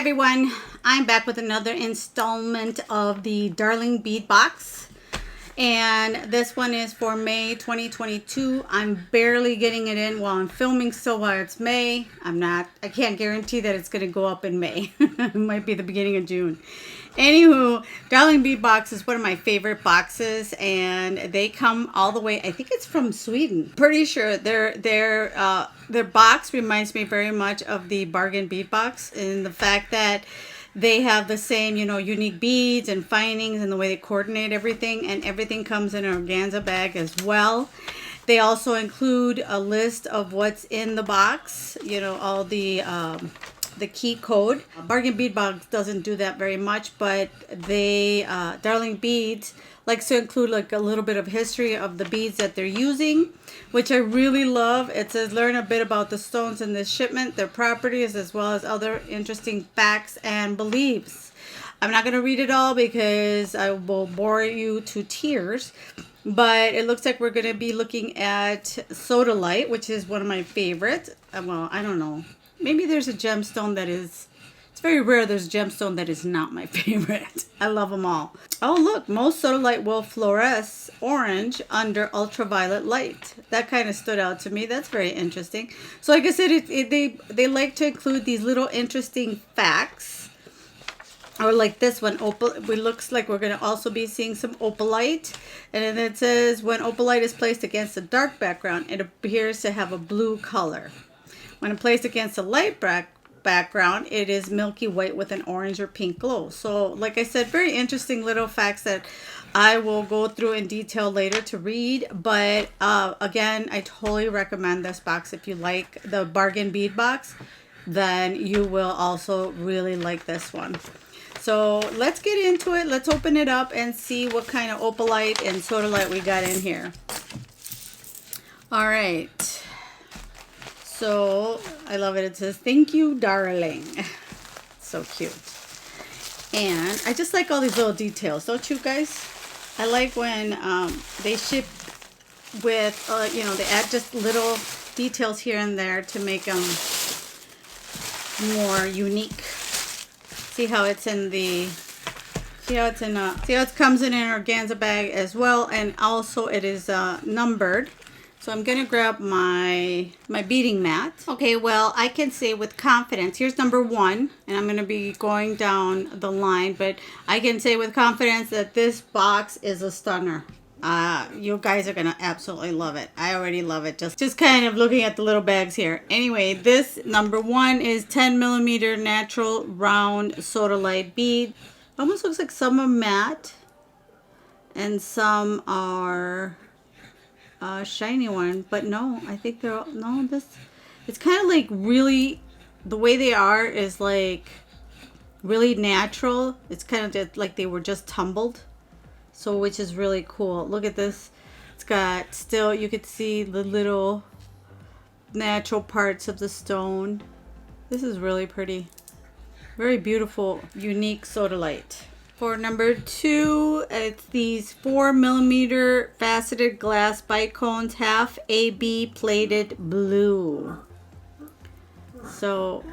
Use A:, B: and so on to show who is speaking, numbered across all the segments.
A: everyone, I'm back with another installment of the Darling Bead box, and this one is for May 2022. I'm barely getting it in while I'm filming, so while it's May, I can't guarantee that it's going to go up in May. It might be the beginning of June. Anywho, Darling Bead box is one of my favorite boxes, and they come all the way, I think it's from Sweden. Pretty sure their box reminds me very much of the Bargain Bead box in the fact that they have the same, unique beads and findings and the way they coordinate everything, and everything comes in an organza bag as well. They also include a list of what's in the box, all the key code. Bargain Bead box doesn't do that very much, but they Darling Beads likes to include like a little bit of history of the beads that they're using, which I really love. It says learn a bit about the stones in this shipment, their properties, as well as other interesting facts and beliefs. I'm not going to read it all because I will bore you to tears, but it looks like we're going to be looking at sodalite, which is one of my favorites. Well, I don't know. Maybe there's a gemstone that is, it's very rare there's a gemstone that is not my favorite. I love them all. Oh look, most sodalite will fluoresce orange under ultraviolet light. That kind of stood out to me. That's very interesting. So like I said, they like to include these little interesting facts. Or like this one, it looks like we're going to also be seeing some opalite. And then it says, when opalite is placed against a dark background, it appears to have a blue color. When placed against a light background, it is milky white with an orange or pink glow. So, like I said, very interesting little facts that I will go through in detail later to read. But again, I totally recommend this box. If you like the Bargain Bead box, then you will also really like this one. So let's get into it. Let's open it up and see what kind of opalite and sodalite we got in here. All right. So I love it. It says, "Thank you, darling." So cute. And I just like all these little details, don't you guys? I like when they ship with, they add just little details here and there to make them more unique. See how it's in the, see how it comes in an organza bag as well, and also it is numbered. So I'm going to grab my beading mat. Okay, well, I can say with confidence, here's number 1, and I'm going to be going down the line, but I can say with confidence that this box is a stunner. You guys are going to absolutely love it. I already love it. Just kind of looking at the little bags here. Anyway, this number 1 is 10 millimeter natural round sodalite bead. Almost looks like some are matte and some are shiny one, but no, I think they're all, no, it's kind of like really, the way they are is like really natural. It's kind of just like they were just tumbled, so which is really cool. Look at this. It's got still, you could see the little natural parts of the stone. This is really pretty, very beautiful, unique sodalite. For number 2, it's these 4 millimeter faceted glass bite cones, half AB plated blue. So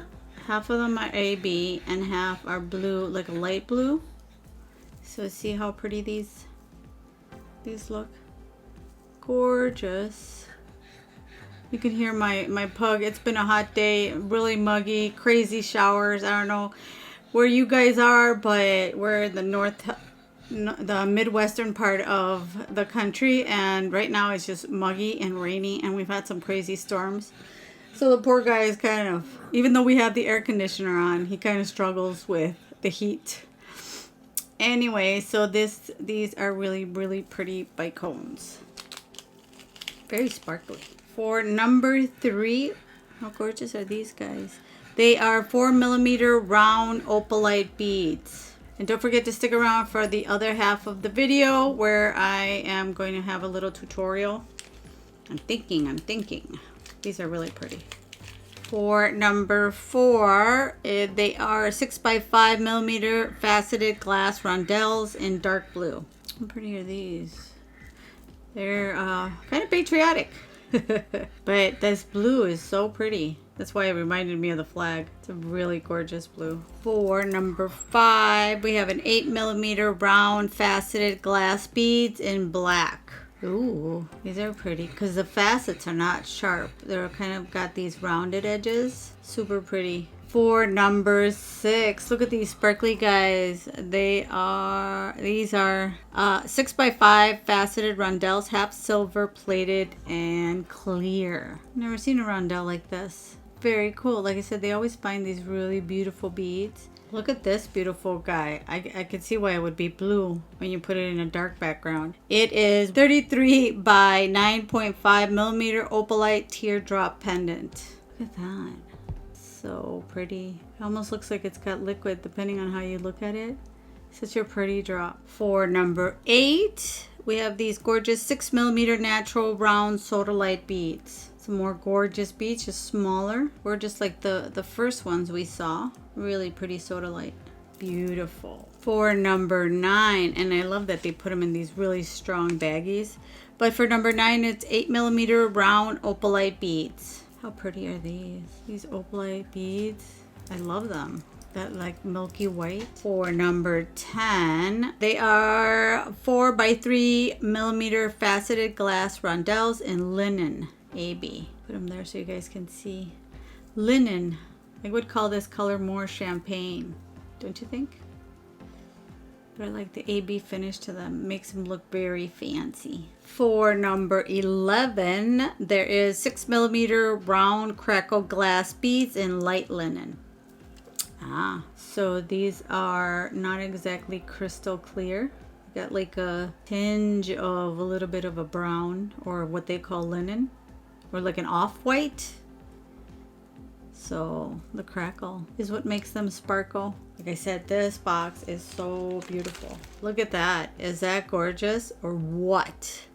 A: half of them are AB and half are blue, like a light blue. So see how pretty these look? Gorgeous. You can hear my pug. It's been a hot day, really muggy, crazy showers. I don't know where you guys are, but we're in the Midwestern part of the country, and right now it's just muggy and rainy, and we've had some crazy storms. So the poor guy is kind of, even though we have the air conditioner on, he kind of struggles with the heat. Anyway, so these are really, really pretty bite cones. Very sparkly. For number 3, how gorgeous are these guys? They are 4 millimeter round opalite beads. And don't forget to stick around for the other half of the video where I am going to have a little tutorial. I'm thinking. These are really pretty. For number 4, they are 6 by 5 millimeter faceted glass rondelles in dark blue. How pretty are these? They're kind of patriotic. But this blue is so pretty. That's why it reminded me of the flag. It's a really gorgeous blue. For number 5, we have an 8mm round faceted glass beads in black. Ooh, these are pretty because the facets are not sharp. They're kind of got these rounded edges. Super pretty. For number 6, look at these sparkly guys. These are 6x5 faceted rondelles, half silver plated and clear. Never seen a rondelle like this. Very cool. Like I said, they always find these really beautiful beads. Look at this beautiful guy. I can see why it would be blue when you put it in a dark background. It is 33 by 9.5mm opalite teardrop pendant. Look at that. So pretty. It almost looks like it's got liquid depending on how you look at it. Such a pretty drop. For number 8, we have these gorgeous 6mm natural round sodalite beads. Some more gorgeous beads, just smaller. Gorgeous like the first ones we saw. Really pretty sodalite. Beautiful. For number 9, and I love that they put them in these really strong baggies. But for number 9, it's 8mm round opalite beads. How pretty are these? These opalite beads. I love them. That like milky white. For number 10, they are 4x3mm faceted glass rondelles in linen. AB. Put them there so you guys can see. Linen. I would call this color more champagne. Don't you think? But I like the AB finish to them. Makes them look very fancy. For number 11, there is 6mm round crackle glass beads in light linen. So these are not exactly crystal clear. Got like a tinge of a little bit of a brown, or what they call linen, or like an off-white. So the crackle is what makes them sparkle. Like I said, this box is so beautiful. Look at that. Is that gorgeous or what?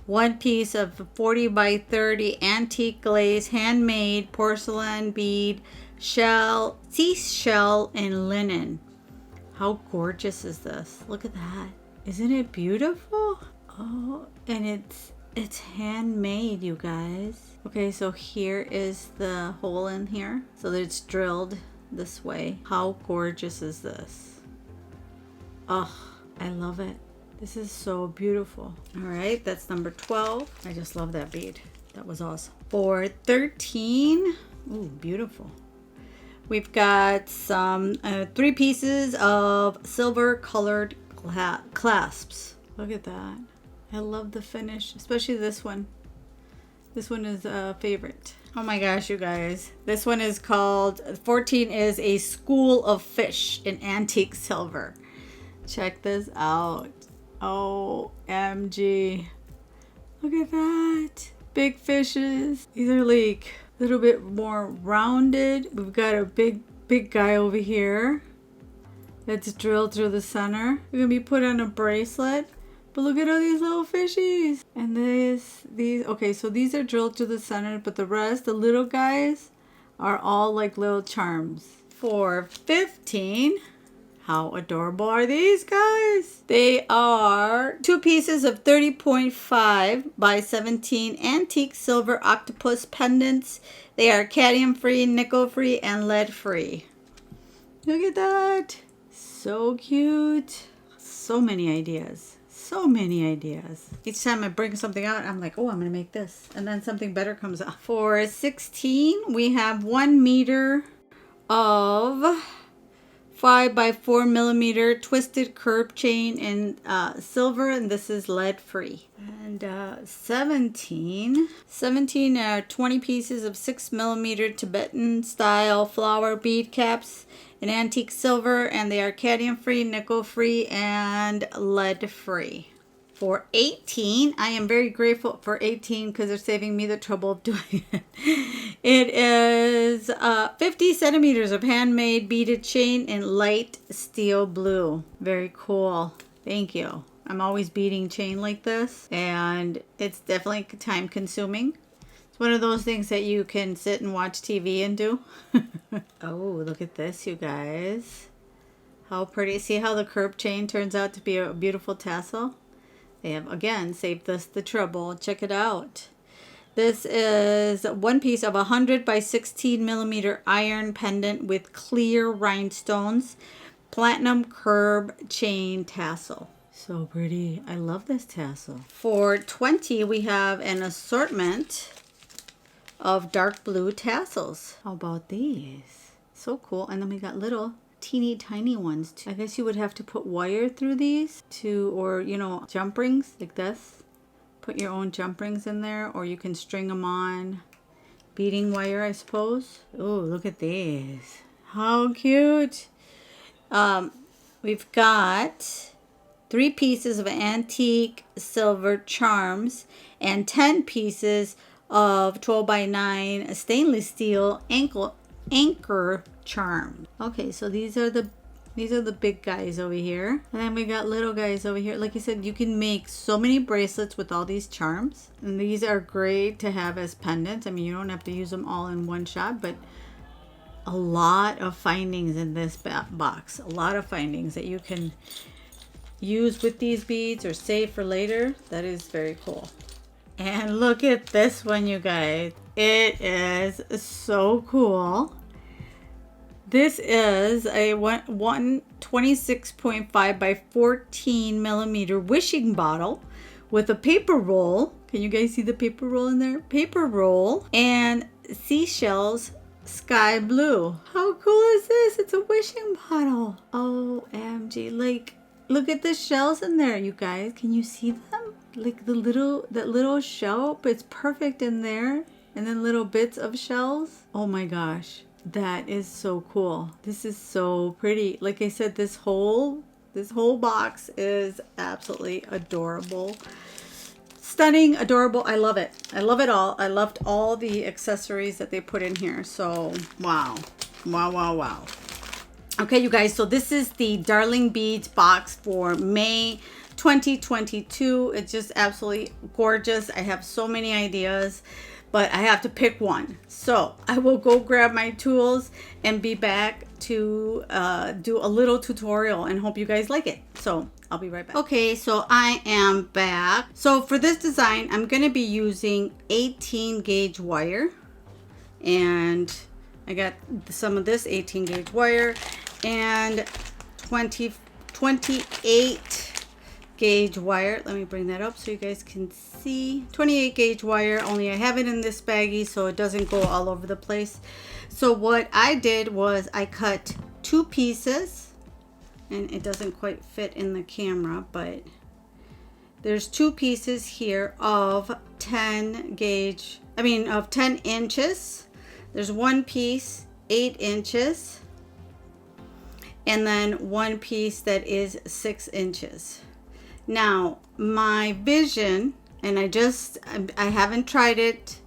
A: One piece of 40x30 antique glaze handmade porcelain bead shell, seashell and linen. How gorgeous is this? Look at that. Isn't it beautiful? Oh, and it's handmade, you guys. Okay, so here is the hole in here. So that it's drilled this way. How gorgeous is this? Oh, I love it. This is so beautiful. All right, that's number 12. I just love that bead. That was awesome. For 13, ooh, beautiful. We've got some 3 pieces of silver colored clasps. Look at that. I love the finish, especially this one. This one is a favorite. Oh my gosh, you guys. This one is called, 14 is a school of fish in antique silver. Check this out. OMG. Look at that. Big fishes. These are like a little bit more rounded. We've got a big guy over here that's drilled through the center. They're gonna be put on a bracelet. But look at all these little fishies. And these, okay, so these are drilled through the center, but the rest, the little guys, are all like little charms. For 15, how adorable are these guys? They are 2 pieces of 30.5 by 17 antique silver octopus pendants. They are cadmium free, nickel free, and lead free. Look at that. So cute. So many ideas. So many ideas. Each time I bring something out, I'm like, oh, I'm gonna make this. And then something better comes out. For 16, we have 1 meter of 5x4mm twisted curb chain in silver, and this is lead free. And 17 are 20 pieces of 6mm Tibetan style flower bead caps in antique silver, and they are cadmium free, nickel free, and lead free. For 18, I am very grateful for 18 because they're saving me the trouble of doing it. It is 50 centimeters of handmade beaded chain in light steel blue. Very cool. Thank you. I'm always beading chain like this, and it's definitely time consuming. It's one of those things that you can sit and watch TV and do. Oh, look at this, you guys. How pretty. See how the curb chain turns out to be a beautiful tassel? They have, again, saved us the trouble. Check it out. This is one piece of 100 by 16 millimeter iron pendant with clear rhinestones, platinum curb chain tassel. So pretty. I love this tassel. For 20, we have an assortment of dark blue tassels. How about these? So cool. And then we got little teeny tiny ones too. I guess you would have to put wire through these to, or you know, jump rings like this. Put your own jump rings in there, or you can string them on beading wire, I suppose. Oh, look at these. How cute. We've got 3 pieces of antique silver charms and 10 pieces of 12 by 9 stainless steel anchor charm. Okay, so these are the big guys over here, and then we got little guys over here. Like I said, you can make so many bracelets with all these charms, and these are great to have as pendants. I mean, you don't have to use them all in one shot, but a lot of findings in this box. A lot of findings that you can use with these beads or save for later. That is very cool. And look at this one, you guys. It is so cool. This is a 126.5 by 14 millimeter wishing bottle with a paper roll. Can you guys see the paper roll in there? Paper roll and seashells sky blue. How cool is this? It's a wishing bottle. OMG. Like, look at the shells in there, you guys. Can you see them? Like that little shell, it's perfect in there. And then little bits of shells. Oh my gosh. That is so cool. This is so pretty. Like I said, this whole box is absolutely adorable. Stunning, adorable. I love it. I love it all. I loved all the accessories that they put in here. So, wow. Wow, wow, wow. Okay, you guys, so this is the Darling Beads box for May 2022. It's just absolutely gorgeous. I have so many ideas, but I have to pick one. So I will go grab my tools and be back to do a little tutorial and hope you guys like it. So I'll be right back. Okay, so I am back. So for this design, I'm going to be using 18 gauge wire, and I got some of this 18 gauge wire and 28 gauge wire. Let me bring that up so you guys can see. 28 gauge wire, only I have it in this baggie so it doesn't go all over the place. So what I did was I cut 2 pieces, and it doesn't quite fit in the camera, but there's 2 pieces here of 10 inches. There's one piece 8 inches, and then one piece that is 6 inches. Now, my vision, and I haven't tried it,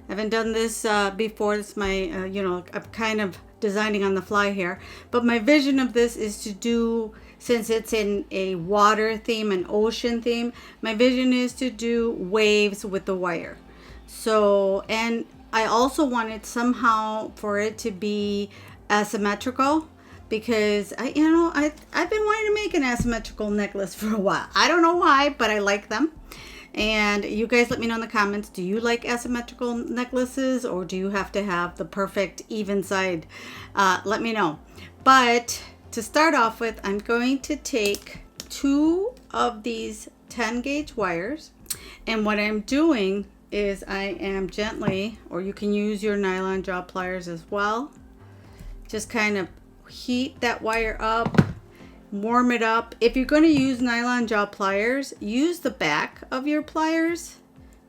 A: I haven't done this before. It's my, I'm kind of designing on the fly here. But my vision of this is to do, since it's in a water theme, an ocean theme, my vision is to do waves with the wire. So, and I also wanted somehow for it to be asymmetrical, because I've been wanting to make an asymmetrical necklace for a while. I don't know why, but I like them. And you guys let me know in the comments, do you like asymmetrical necklaces, or do you have to have the perfect even side? Let me know. But to start off with, I'm going to take 2 of these 10 gauge wires, and what I'm doing is I am gently, or you can use your nylon jaw pliers as well, just kind of heat that wire up, warm it up. If you're going to use nylon jaw pliers, use the back of your pliers.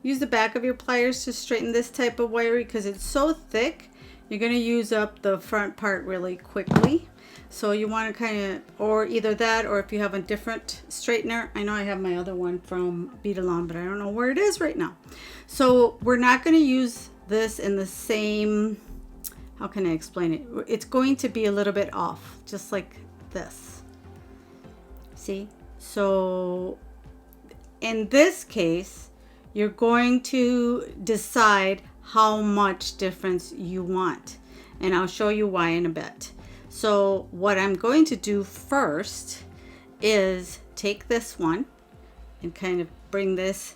A: Use the back of your pliers to straighten this type of wire, because it's so thick, you're going to use up the front part really quickly. So you want to kind of, or either that, or if you have a different straightener. I know I have my other one from Bead, but I don't know where it is right now. So we're not going to use this in the same, how can I explain it? It's going to be a little bit off, just like this. See? So in this case, you're going to decide how much difference you want. And I'll show you why in a bit. So what I'm going to do first is take this one and kind of bring this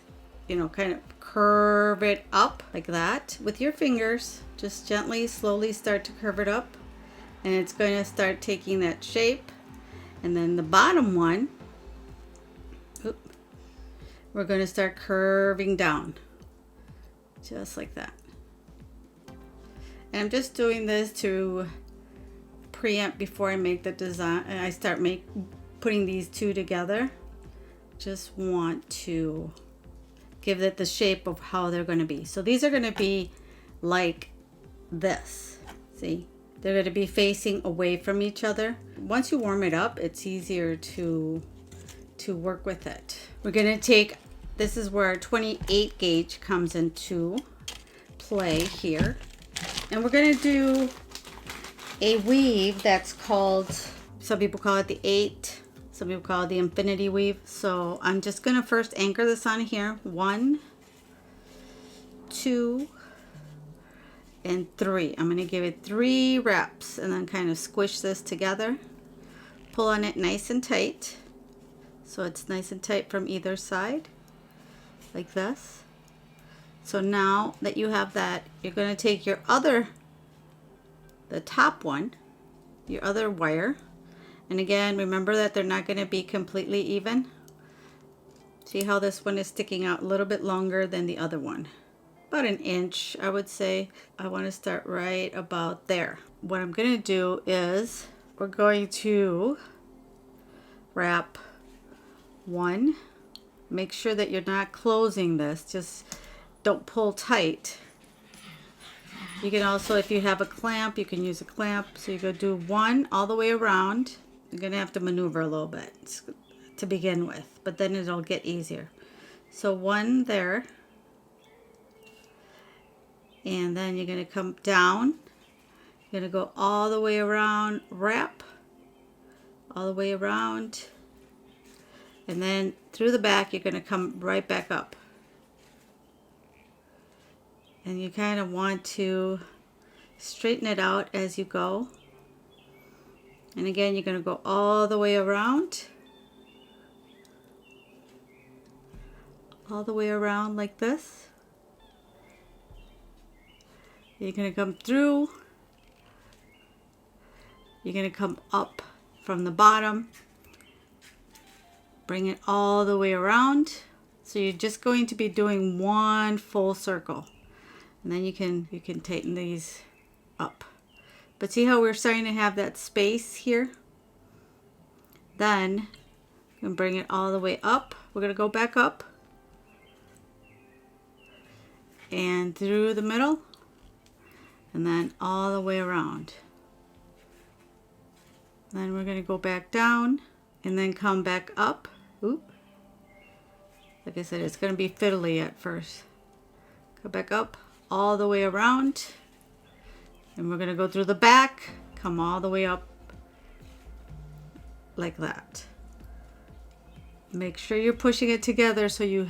A: you know, kind of curve it up like that with your fingers. Just gently, slowly start to curve it up, and it's going to start taking that shape. And then the bottom one, we're going to start curving down just like that. And I'm just doing this to preempt before I make the design. I start putting these two together. Just want to give it the shape of how they're going to be. So these are going to be like this. See, they're going to be facing away from each other. Once you warm it up, it's easier to work with it. We're going to take, this is where 28 gauge comes into play here. And we're going to do a weave that's called, some people call it the 8, some people call it the infinity weave. So I'm just going to first anchor this on here. 1, 2, and 3. I'm going to give it 3 reps and then kind of squish this together. Pull on it nice and tight. So it's nice and tight from either side, like this. So now that you have that, you're going to take your the top one, your other wire. And again, remember that they're not going to be completely even. See how this one is sticking out a little bit longer than the other one. About an inch, I would say. I want to start right about there. What I'm going to do is we're going to wrap 1. Make sure that you're not closing this. Just don't pull tight. You can also, if you have a clamp, you can use a clamp. So you go do 1 all the way around. You're going to have to maneuver a little bit to begin with, but then it'll get easier. So 1 there. And then you're going to come down. You're going to go all the way around, wrap all the way around. And then through the back, you're going to come right back up. And you kind of want to straighten it out as you go. And again, you're going to go all the way around. All the way around like this. You're going to come through. You're going to come up from the bottom. Bring it all the way around. So you're just going to be doing 1 full circle. And then you can tighten these up. But see how we're starting to have that space here? Then you can bring it all the way up. We're going to go back up. And through the middle. And then all the way around. Then we're going to go back down. And then come back up. Oop. Like I said, it's going to be fiddly at first. Go back up. All the way around, and we're going to go through the back, come all the way up like that. Make sure you're pushing it together so you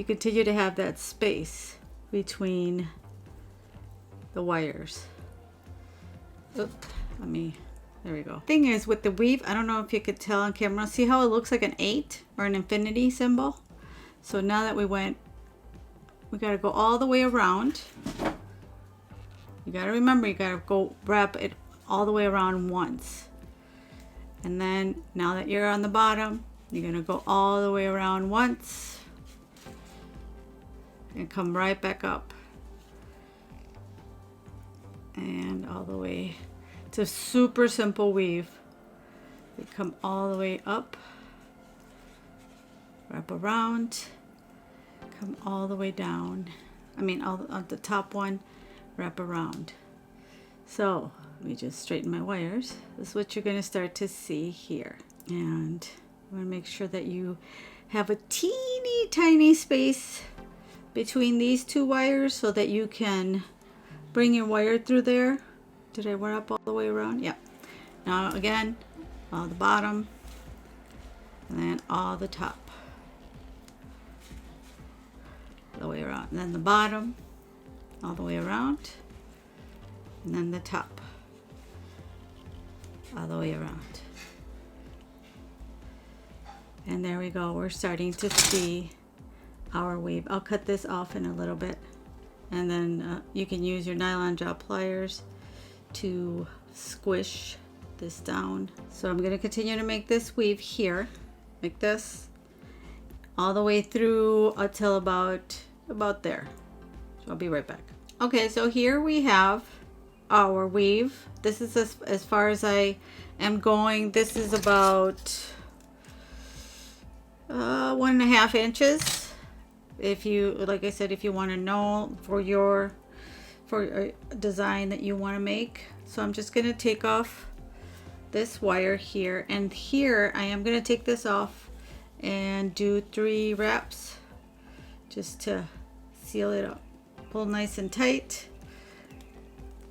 A: continue to have that space between the wires. Oop, there we go. Thing is with the weave, I don't know if you could tell on camera, see how it looks like an 8 or an infinity symbol? So now that we got to go all the way around. You got to remember, you got to go wrap it all the way around once. And then now that you're on the bottom, you're going to go all the way around once and come right back up. And all the way. It's a super simple weave. You come all the way up, wrap around, come all the way down. All on the top one, wrap around. So let me just straighten my wires. This is what you're going to start to see here. And I'm going to make sure that you have a teeny tiny space between these 2 wires so that you can bring your wire through there. Did I wrap all the way around? Yeah. Now again, all the bottom and then all the top. All the way around. And then the bottom, all the way around. And then the top, all the way around. And there we go. We're starting to see our weave. I'll cut this off in a little bit, and then you can use your nylon jaw pliers to squish this down. So I'm going to continue to make this weave here like this all the way through until about there. So I'll be right back. Okay, so here we have our weave. This is as far as I am going. This is about 1.5 inches. If you, like I said, if you want to know for a design that you want to make. So I'm just going to take off this wire here, and here I am going to take this off and do 3 wraps just to seal it up. Pull nice and tight,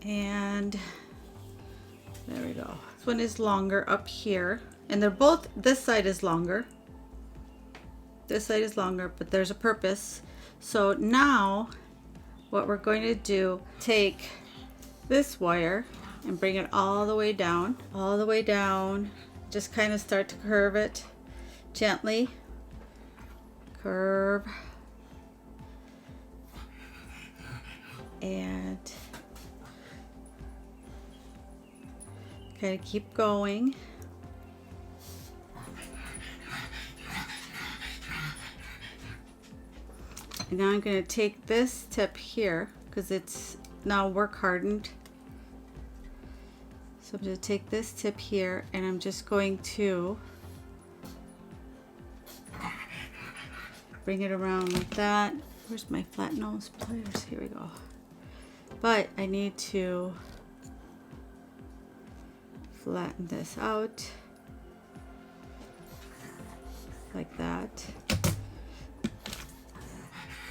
A: and there we go. This one is longer up here, and they're both, this side is longer, this side is longer, but there's a purpose. So now what we're going to do, take this wire and bring it all the way down, just kind of start to curve it gently, curve, and kind of keep going. And now I'm going to take this tip here because it's now work hardened. So I'm going to take this tip here, and I'm just going to bring it around like that. Where's my flat nose pliers? Here we go. But I need to flatten this out like that.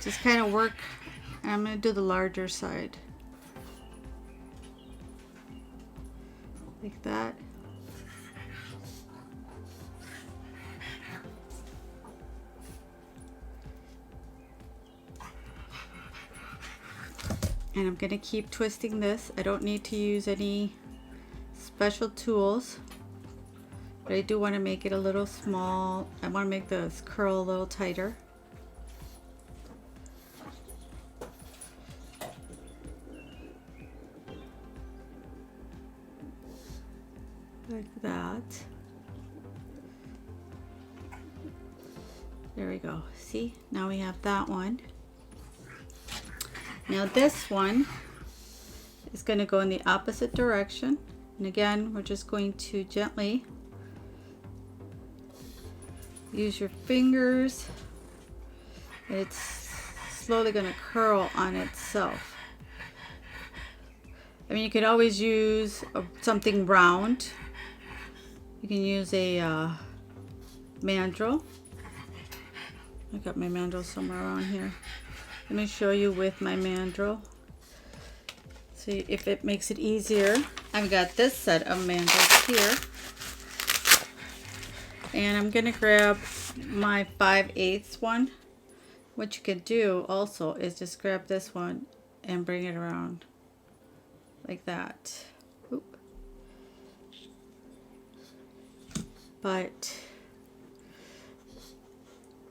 A: Just kind of work. I'm going to do the larger side like that. And I'm going to keep twisting this. I don't need to use any special tools, but I do want to make it a little small. I want to make this curl a little tighter. Like that. There we go. See, now we have that one. Now this one is going to go in the opposite direction, and again we're just going to gently use your fingers. It's slowly going to curl on itself. I mean, you could always use something round. You can use a mandrel. I got my mandrel somewhere around here. Let me show you with my mandrel. See if it makes it easier. I've got this set of mandrels here. And I'm gonna grab my 5/8 one. What you could do also is just grab this one and bring it around like that. Oop. But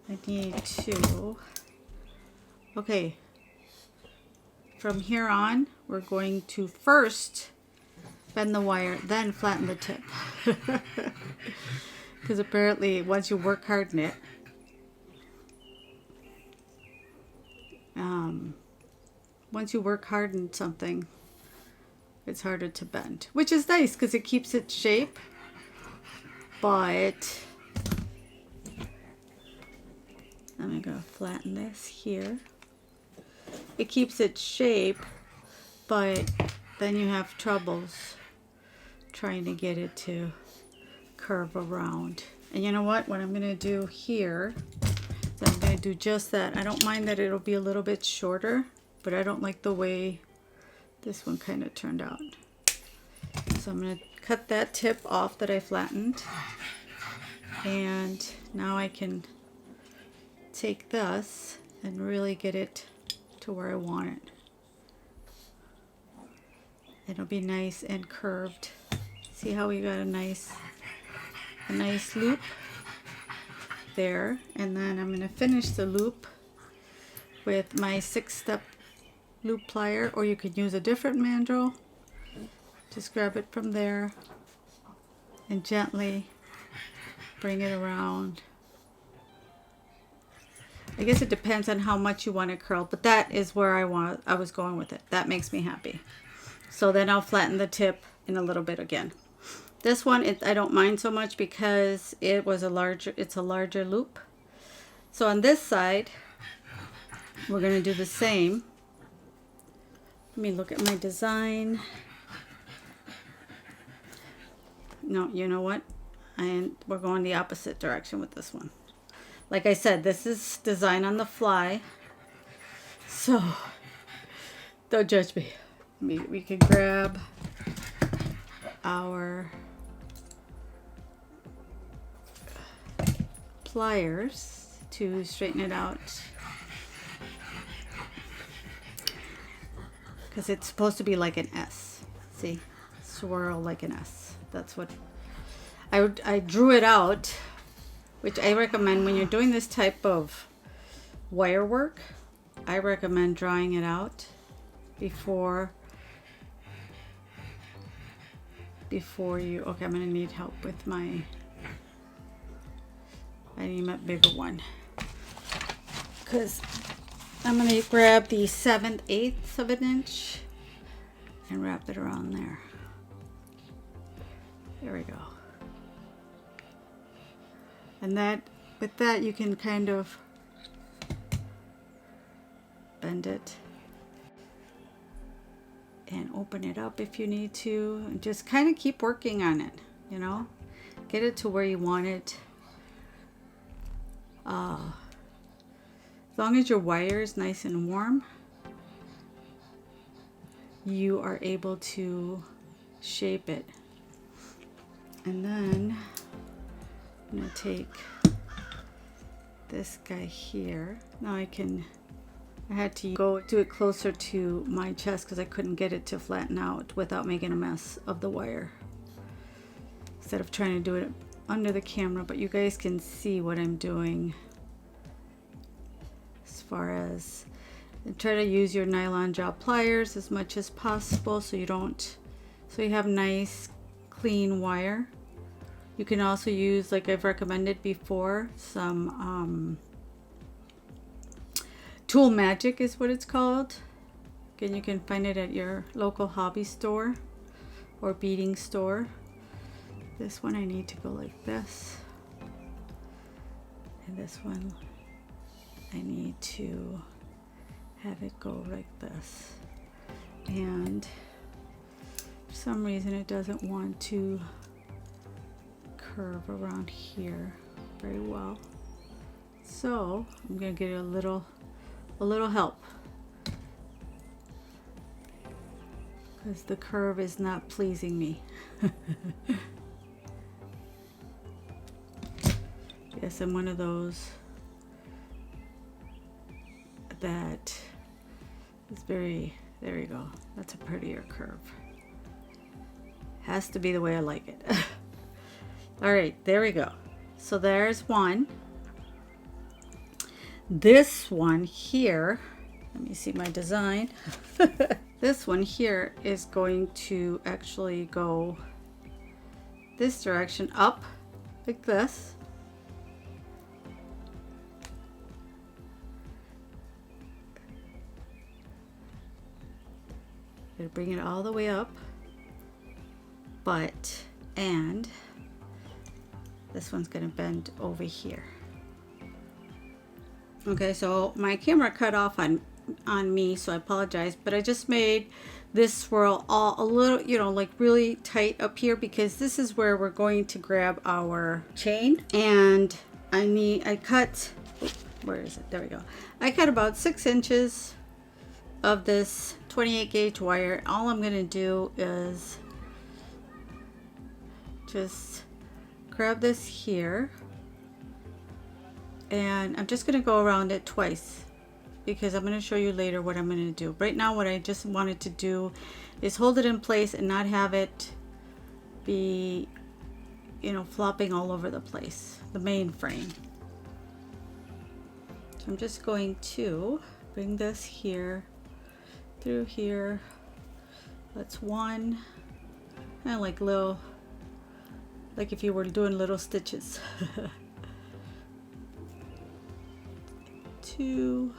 A: I need to, okay, from here on, we're going to first bend the wire, then flatten the tip. Because apparently once you work harden it, once you work harden something, it's harder to bend, which is nice because it keeps its shape. But I'm gonna flatten this here. It keeps its shape, but then you have troubles trying to get it to curve around. And you know what I'm gonna do here is I'm gonna do just that. I don't mind that it'll be a little bit shorter, but I don't like the way this one kind of turned out. So I'm gonna cut that tip off that I flattened, and now I can take this and really get it to where I want it. It'll be nice and curved. See how we got a nice loop there, and then I'm going to finish the loop with my 6-step loop plier, or you could use a different mandrel. Just grab it from there and gently bring it around. I guess it depends on how much you want to curl, but that is where I was going with it. That makes me happy. So then I'll flatten the tip in a little bit again. This one, I don't mind so much because it's a larger loop. So on this side, we're going to do the same. Let me look at my design. No, you know what? We're going the opposite direction with this one. Like I said, this is design on the fly. So, don't judge me. We can grab our pliers to straighten it out. Because it's supposed to be like an S. See? Swirl like an S. That's what I drew it out, which I recommend when you're doing this type of wire work. I recommend drawing it out before you. Okay, I'm gonna need help with I need a bigger one because I'm gonna grab the 7/8 of an inch and wrap it around there. There we go. And with that you can kind of bend it and open it up if you need to, and just kind of keep working on it, you know, get it to where you want it. As long as your wire is nice and warm, you are able to shape it. And then I'm going to take this guy here. Now I had to go do it closer to my chest because I couldn't get it to flatten out without making a mess of the wire. Instead of trying to do it under the camera, but you guys can see what I'm doing. As far as, and try to use your nylon job pliers as much as possible so you have nice clean wire. You can also use, like I've recommended before, some Tool Magic is what it's called. Again, you can find it at your local hobby store or beading store. This one I need to go like this, and this one I need to have it go like this. And for some reason it doesn't want to curve around here very well, so I'm gonna get a little help because the curve is not pleasing me. Yes, I'm one of those that is very, there you go, that's a prettier curve. Has to be the way I like it. All right, there we go. So there's one. This one here, let me see my design. This one here is going to actually go this direction up like this. Gonna bring it all the way up, and this one's gonna bend over here. Okay, so my camera cut off on me, so I apologize, but I just made this swirl all a little, you know, like really tight up here because this is where we're going to grab our chain. And I cut, where is it? There we go. I cut about 6 inches of this 28 gauge wire. All I'm gonna do is just grab this here, and I'm just gonna go around it twice because I'm gonna show you later what I'm gonna do. Right now what I just wanted to do is hold it in place and not have it be, you know, flopping all over the place, the main frame. So I'm just going to bring this here, through here. That's one, kind of like little, like if you were doing little stitches. Two,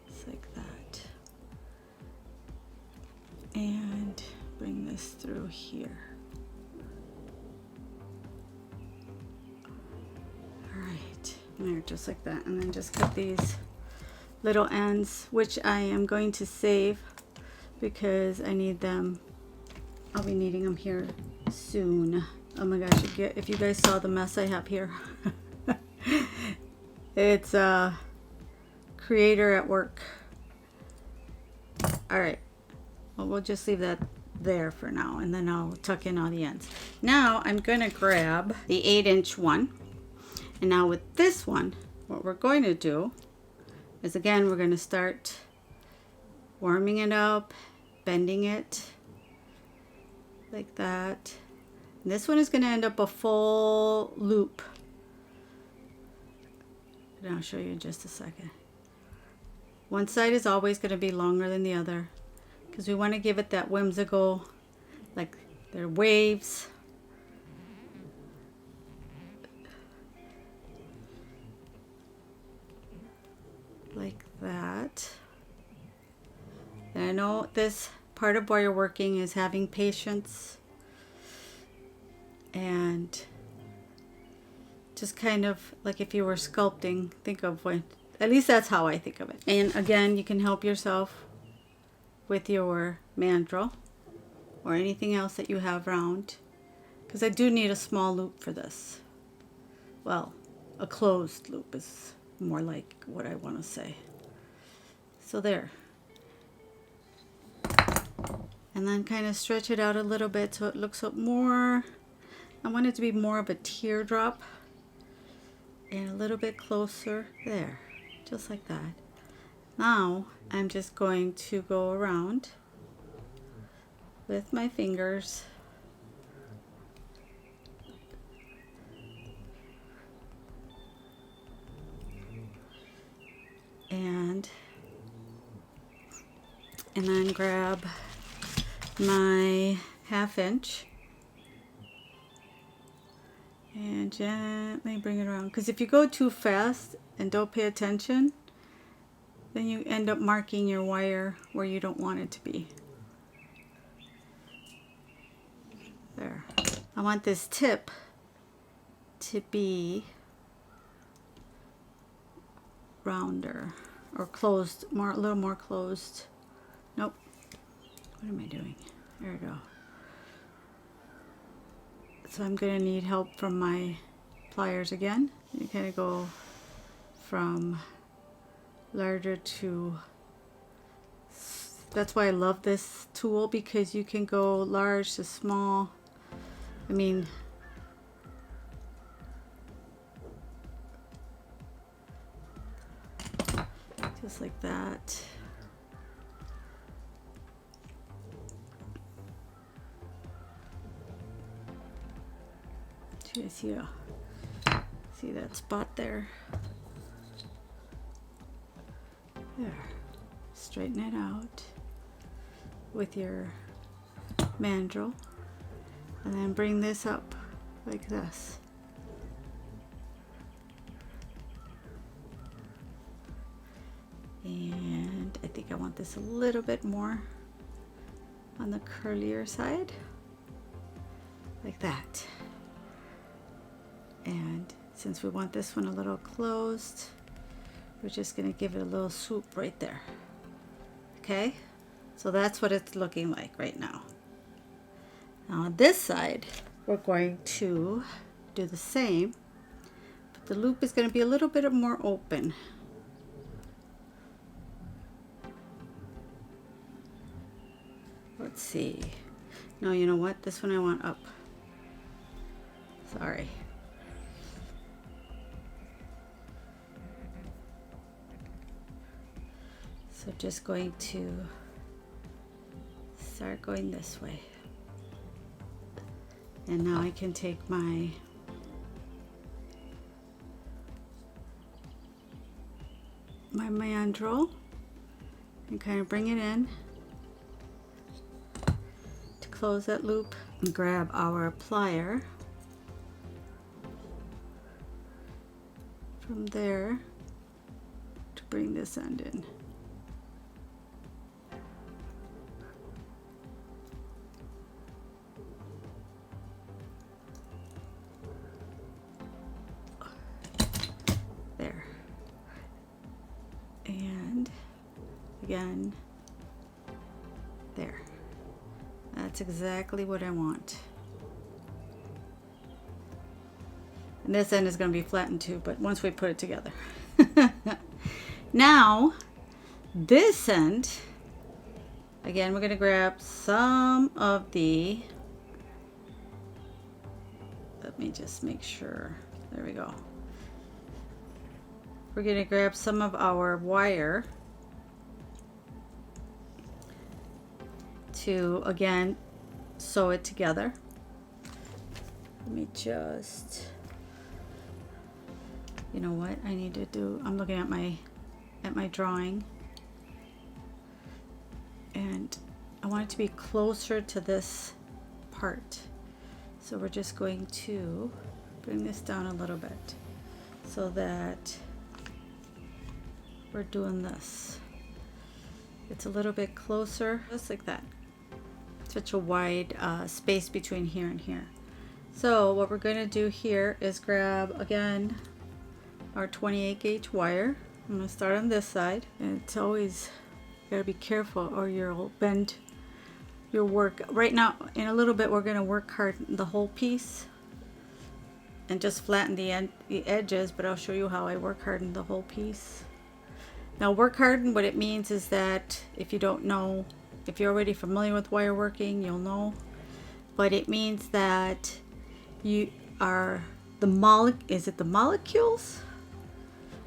A: just like that, and bring this through here. All right, there, just like that, and then just cut these little ends, which I am going to save because I need them. I'll be needing them here soon. Oh my gosh, if you guys saw the mess I have here. It's a creator at work. All right, well, we'll just leave that there for now, and then I'll tuck in all the ends. Now I'm gonna grab the 8-inch one, and now with this one, what we're going to do is, again, we're gonna start warming it up, bending it like that. And this one is gonna end up a full loop. And I'll show you in just a second. One side is always going to be longer than the other because we want to give it that whimsical, like they're waves. Like that. And I know this part of warrior working is having patience and just kind of like if you were sculpting, think of when, at least that's how I think of it. And again, you can help yourself with your mandrel or anything else that you have round, because I do need a small loop for this. Well, a closed loop is more like what I want to say. So there. And then kind of stretch it out a little bit so it looks up more. I want it to be more of a teardrop. And a little bit closer there, just like that. Now I'm just going to go around with my fingers and then grab my 1/2 inch and gently bring it around, because if you go too fast and don't pay attention, then you end up marking your wire where you don't want it to be. There. I want this tip to be rounder or closed, a little more closed. Nope. What am I doing? There we go. So I'm going to need help from my pliers again. You kind of go from larger to, that's why I love this tool, because you can go large to small. I mean, just like that. Do you see that spot there? There. Straighten it out with your mandrel, and then bring this up like this. And I think I want this a little bit more on the curlier side, like that. And since we want this one a little closed, we're just going to give it a little swoop right there. Okay, so that's what it's looking like right now. Now on this side, we're going to do the same, but the loop is going to be a little bit more open. Let's see. No, you know what? This one I want up. Sorry. So just going to start going this way. And now I can take my my mandrel and kind of bring it in to close that loop, and grab our plier from there to bring this end in. There. And again, there. That's exactly what I want. And this end is going to be flattened too, but once we put it together. Now, this end, again, we're going to grab some of the, let me just make sure, there we go. We're going to grab some of our wire to, again, sew it together. Let me just, you know what I need to do, I'm looking at my drawing, and I want it to be closer to this part. So we're just going to bring this down a little bit so that we're doing this. It's a little bit closer, just like that. Such a wide space between here and here. So what we're going to do here is grab, again, our 28 gauge wire. I'm going to start on this side, and it's always, you gotta be careful or you'll bend your work. Right now, in a little bit, we're going to work hard the whole piece and just flatten the edges, but I'll show you how I work harden the whole piece. Now, work harden, what it means is that if you don't know, if you're already familiar with wire working, you'll know, but it means that you are the molecules?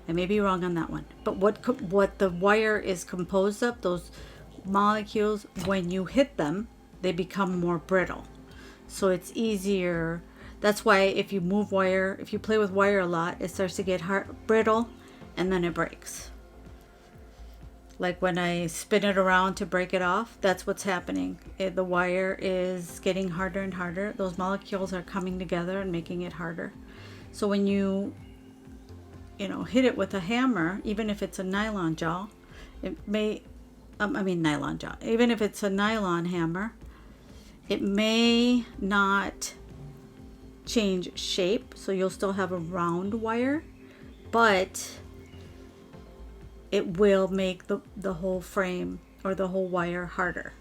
A: I may be wrong on that one, but what the wire is composed of, those molecules, when you hit them, they become more brittle. So it's easier. That's why if you move wire, if you play with wire a lot, it starts to get brittle, and then it breaks. Like when I spin it around to break it off, that's what's happening. The wire is getting harder and harder. Those molecules are coming together and making it harder. So when you hit it with a hammer, even if it's a nylon jaw, it may, nylon jaw, even if it's a nylon hammer, it may not change shape. So you'll still have a round wire, but it will make the whole frame or the whole wire harder,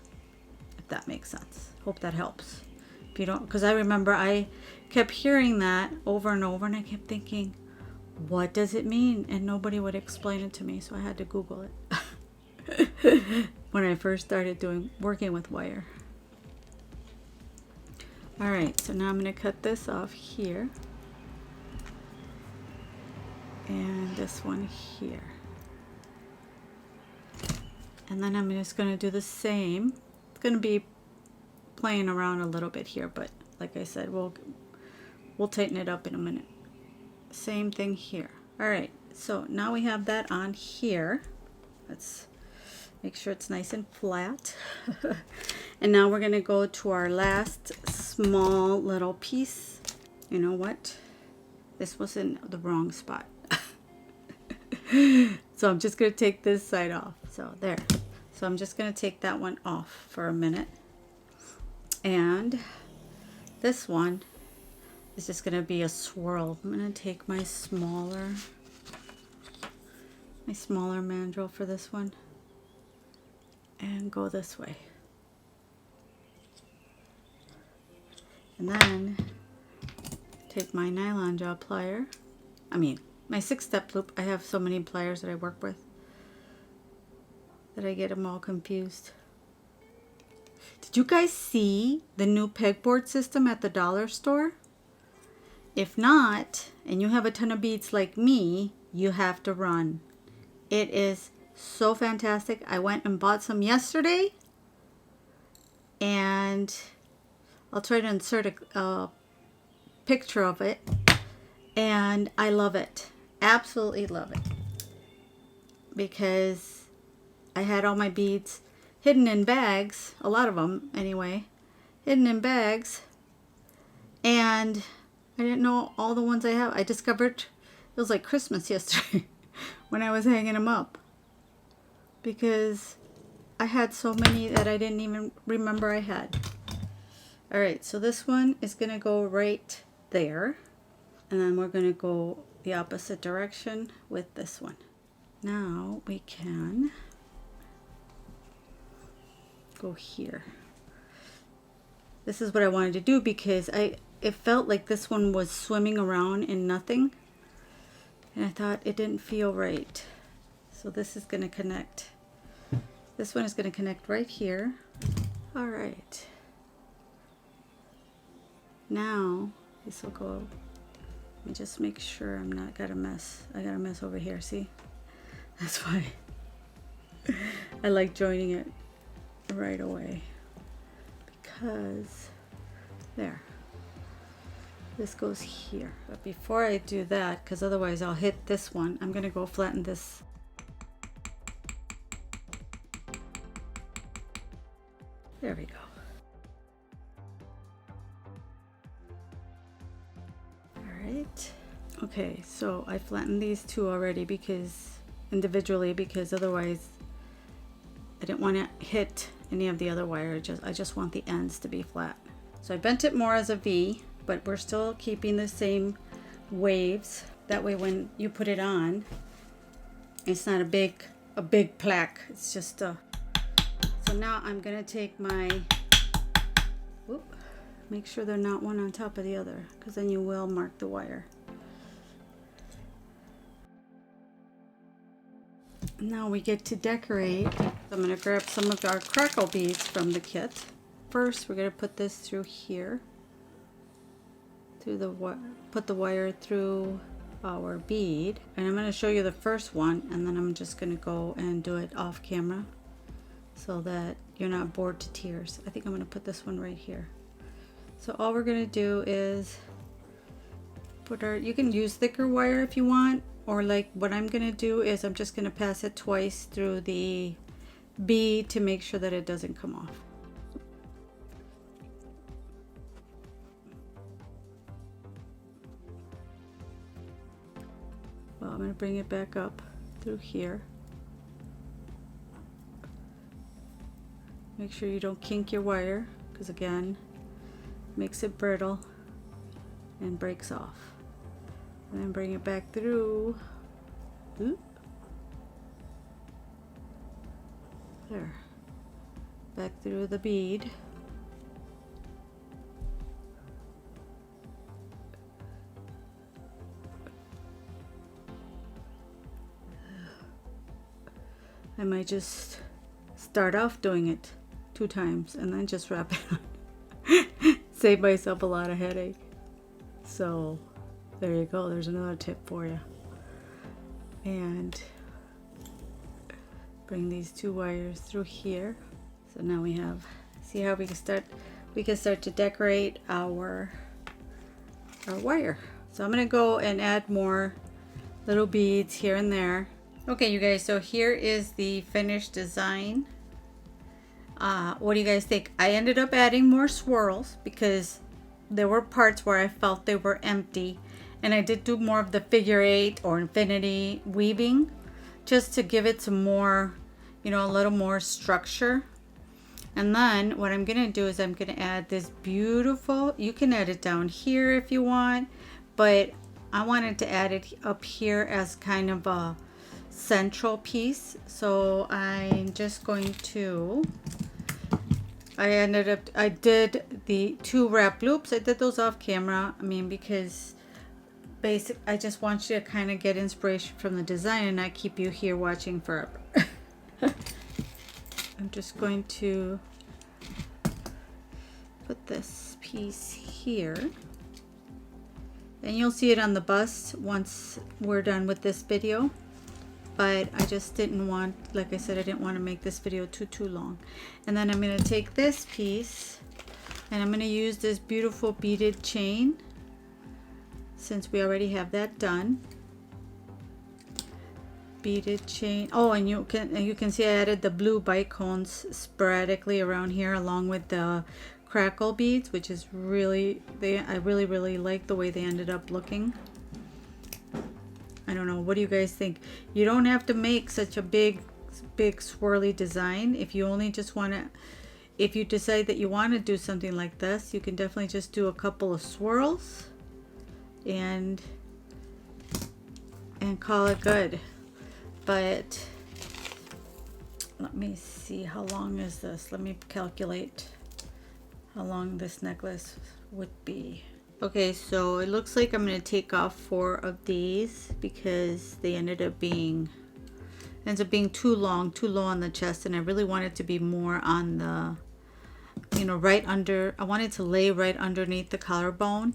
A: if that makes sense. Hope that helps. If you don't, because I remember I kept hearing that over and over, and I kept thinking, what does it mean? And nobody would explain it to me, so I had to Google it when I first started working with wire. All right, so now I'm going to cut this off here, and this one here. And then I'm just going to do the same. It's going to be playing around a little bit here, but like I said, we'll tighten it up in a minute. Same thing here. All right, so now we have that on here. Let's make sure it's nice and flat. And now we're going to go to our last small little piece. You know what? This was in the wrong spot. So I'm just going to take this side off. So there. So I'm just going to take that one off for a minute. And this one is just going to be a swirl. I'm going to take my smaller mandrel for this one and go this way. And then take my nylon jaw plier. My 6-step loop. I have so many pliers that I work with that I get them all confused. Did you guys see the new pegboard system at the dollar store? If not, and you have a ton of beads like me, you have to run. It is so fantastic. I went and bought some yesterday, and I'll try to insert a picture of it, and I love it. Absolutely love it. because I had all my beads hidden in bags, a lot of them anyway, hidden in bags, and I didn't know all the ones I have. I discovered it was like Christmas yesterday when I was hanging them up, because I had so many that I didn't even remember I had. All right, so this one is gonna go right there, and then we're gonna go the opposite direction with this one. Now we can go here. This is what I wanted to do because it felt like this one was swimming around in nothing, and I thought it didn't feel right. So this is going to connect. This one is going to connect right here. All right. Now this will go. Let me just make sure I'm not got a mess. I got a mess over here. See, that's why I like joining it right away, because there, this goes here. But before I do that, because otherwise I'll hit this one, I'm gonna go flatten this. There we go. All right. Okay, so I flattened these two already because individually, because otherwise I didn't want to hit any of the other wire. I just want the ends to be flat. So I bent it more as a V, but we're still keeping the same waves. That way when you put it on, it's not a big plaque. It's just a. So now I'm gonna take my, make sure they're not one on top of the other, because then you will mark the wire. Now we get to decorate. I'm going to grab some of our crackle beads from the kit. First, we're going to put this through here. Put the wire through our bead. And I'm going to show you the first one, and then I'm just going to go and do it off camera so that you're not bored to tears. I think I'm going to put this one right here. So all we're going to do is put our, you can use thicker wire if you want, or like what I'm going to do is I'm just going to pass it twice through the bead to make sure that it doesn't come off. Well, I'm going to bring it back up through here. Make sure you don't kink your wire, because again, it makes it brittle and breaks off. And then bring it back through. Oop. There. Back through the bead. I might just start off doing it 2 times and then just wrap it on. Save myself a lot of headache. So there you go. There's another tip for you. And bring these 2 wires through here. So now we have, see how we can start to decorate our wire. So I'm going to go and add more little beads here and there. Okay, you guys, so here is the finished design. What do you guys think? I ended up adding more swirls because there were parts where I felt they were empty, and I did do more of the figure 8 or infinity weaving just to give it some more, you know, a little more structure. And then what I'm gonna do is I'm gonna add this beautiful, you can add it down here if you want, but I wanted to add it up here as kind of a central piece. So I'm just going to, I did the 2 wrap loops. I did those off camera. I mean, because I just want you to kind of get inspiration from the design and not keep you here watching forever. I'm just going to put this piece here, and you'll see it on the bust once we're done with this video. But I just didn't want, like I said, I didn't want to make this video too long. And then I'm going to take this piece and I'm going to use this beautiful beaded chain, since we already have that done. beaded chain. Oh, and you can see I added the blue bite cones sporadically around here along with the crackle beads, which is really, I really like the way they ended up looking. I don't know, what do you guys think? You don't have to make such a big swirly design. If you only just want to, if you decide that you want to do something like this, you can definitely just do a couple of swirls and call it good. But let me see, how long is this? Let me calculate how long this necklace would be. Okay, so it looks like I'm going to take off 4 of these because they ends up being too long, too low on the chest, and I really want it to be more on the, you know, right under, I want it to lay right underneath the collarbone.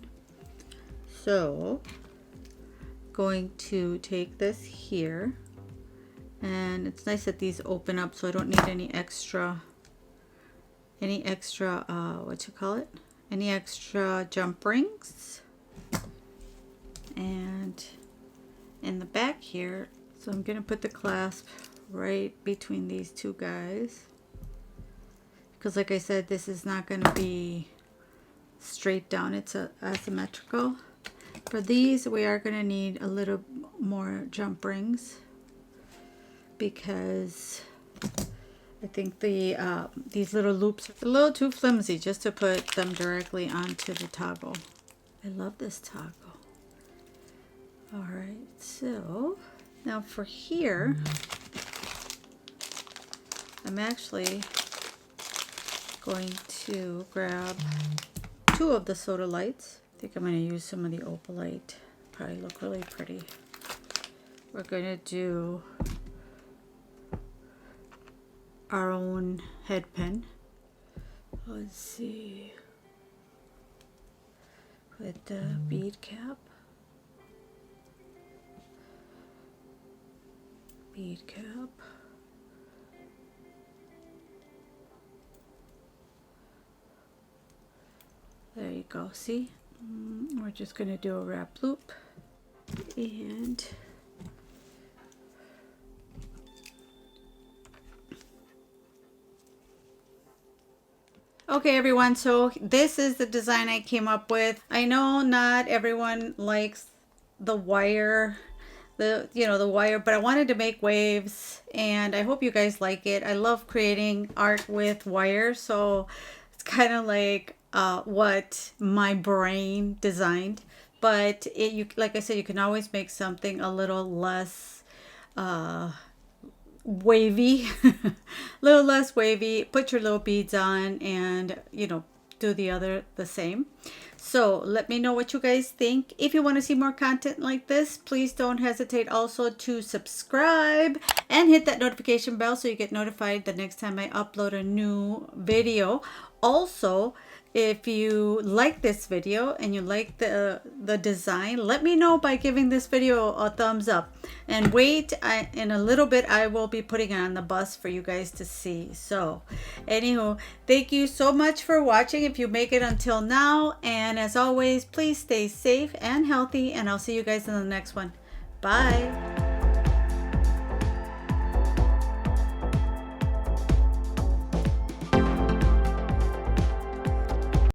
A: So going to take this here, and it's nice that these open up so I don't need any extra what you call it, any extra jump rings. And in the back here, so I'm gonna put the clasp right between these two guys, because like I said, this is not gonna be straight down, it's asymmetrical. For these, we are gonna need a little more jump rings because I think the these little loops are a little too flimsy just to put them directly onto the toggle. I love this toggle. All right, so now for here, I'm actually going to grab 2 of the soda lights. I think I'm going to use some of the opalite. Probably look really pretty. We're going to do our own head pin. Let's see, with the bead cap. Bead cap. There you go, see? We're just going to do a wrap loop and okay everyone, so this is the design I came up with. I know not everyone likes the wire, the wire, but I wanted to make waves and I hope you guys like it. I love creating art with wire, so it's kind of like what my brain designed. But like I said, you can always make something a little less wavy, little less wavy. Put your little beads on and, you know, do the same. So let me know what you guys think. If you want to see more content like this, please don't hesitate also to subscribe and hit that notification bell so you get notified the next time I upload a new video. Also, if you like this video and you like the design, let me know by giving this video a thumbs up. And wait, in a little bit I will be putting it on the bus for you guys to see. So anywho, thank you so much for watching if you make it until now. And as always, please stay safe and healthy, and I'll see you guys in the next one. Bye.